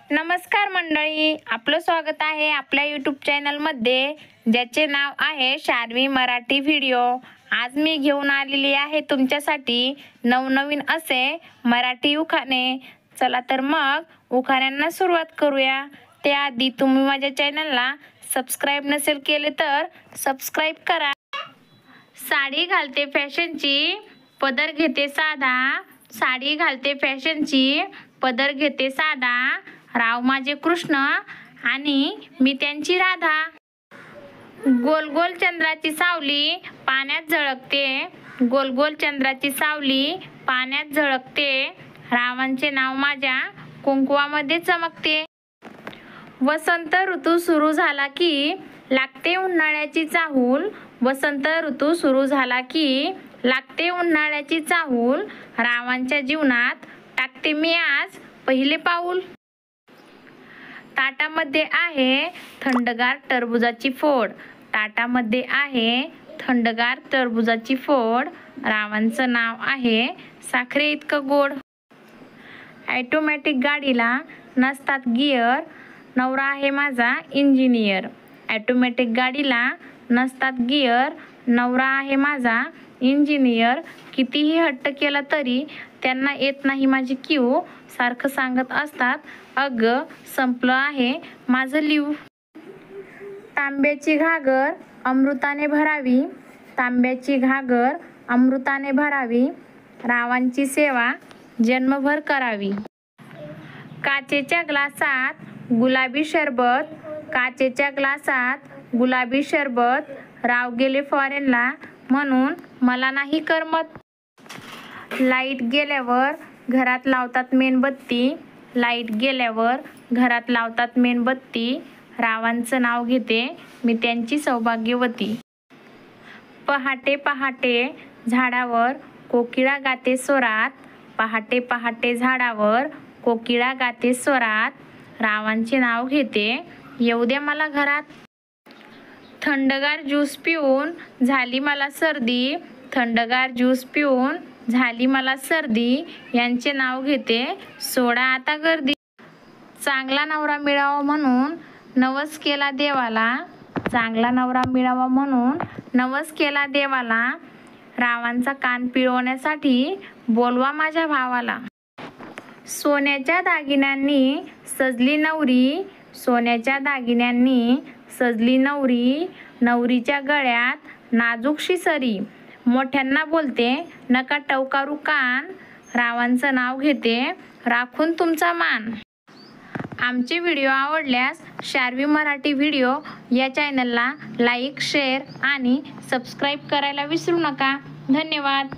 नमस्कार मंडळी, आपलं स्वागत आहे आपल्या यूट्यूब चॅनलमध्ये, ज्याचे नाव आहे शार्वी मराठी व्हिडिओ। आज मी घेऊन आलेली आहे तुमच्यासाठी नवनवीन असे मराठी उखाणे। चला तर मग उखाण्यांना सुरुवात करूया। त्याआधी तुम्ही माझ्या चॅनलला सबस्क्राइब नसेल केले तर सबस्क्राइब करा। साडी घालते फॅशनची, पदर घेते साधा। साडी घालते फॅशनची, पदर घेते साधा। राव माझे कृष्ण आणि मी त्यांची राधा। गोल गोल चंद्राची सावली पाण्यात झळकते। गोल गोल चंद्राची सावली पाण्यात झळकते। रावांचे नाव माझ्या कुंकवामध्ये चमकते। वसंत ऋतू सुरू झाला की लागते उन्हाळ्याची चाहूल। वसंत ऋतू सुरू झाला की लागते उन्हाळ्याची चाहूल। रावांच्या जीवनात टाकते मी आज पहिले पाऊल। ताटामध्ये आहे थंडगार टरबुजाची फोड। ताटामध्ये आहे थंडगार टरबुजाची फोड। रावांचं नाव आहे साखरे इतकं गोड। ऑटोमॅटिक गाडीला नसतात गिअर, नवरा आहे माझा इंजिनियर। ऑटोमॅटिक गाडीला नसतात गिअर, नवरा आहे माझा इंजिनियर। कितीही हट्ट केला तरी त्यांना येत नाही माझी क्यू। सारखं सांगत असतात अगं संपलं आहे माझं लिव। तांब्याची घागर अमृताने भरावी। तांब्याची घागर अमृताने भरावी। रावांची सेवा जन्मभर करावी। काचेच्या ग्लासात गुलाबी शरबत। काचेच्या ग्लासात गुलाबी शरबत। राव गेले फॉरेनला म्हणून मला नाही करमत। लाईट गेल्यावर घरात लावतात मेणबत्ती। लाईट गेल्यावर घरात लावतात मेणबत्ती। रावांचं नाव घेते मी त्यांची सौभाग्यवती। पहाटे पहाटे झाडावर कोकिळा गाते स्वरात। पहाटे पहाटे झाडावर कोकिळा गाते स्वरात। रावांचे नाव घेते येऊ द्या मला घरात। थंडगार ज्यूस पिऊन झाली मला सर्दी। थंडगार ज्यूस पिऊन झाली मला सर्दी। यांचे नाव घेते सोडा आता गर्दी। चांगला नवरा मिळावा म्हणून नवस केला देवाला। चांगला नवरा मिळावा म्हणून नवस केला देवाला। रावांचा कान पिळवण्यासाठी बोलवा माझ्या भावाला। सोन्याच्या दागिन्यांनी सजली नवरी। सोन्याच्या दागिन्यांनी सजली नवरी। नवरीच्या गळ्यात नाजूकशी सरी। मोठ्यांना बोलते नका टवकारू कान। रावांचं नाव घेते राखून तुमचा मान। आमचे व्हिडिओ आवडल्यास शार्वी मराठी व्हिडिओ या चॅनलला लाईक, शेअर आणि सबस्क्राईब करायला विसरू नका। धन्यवाद।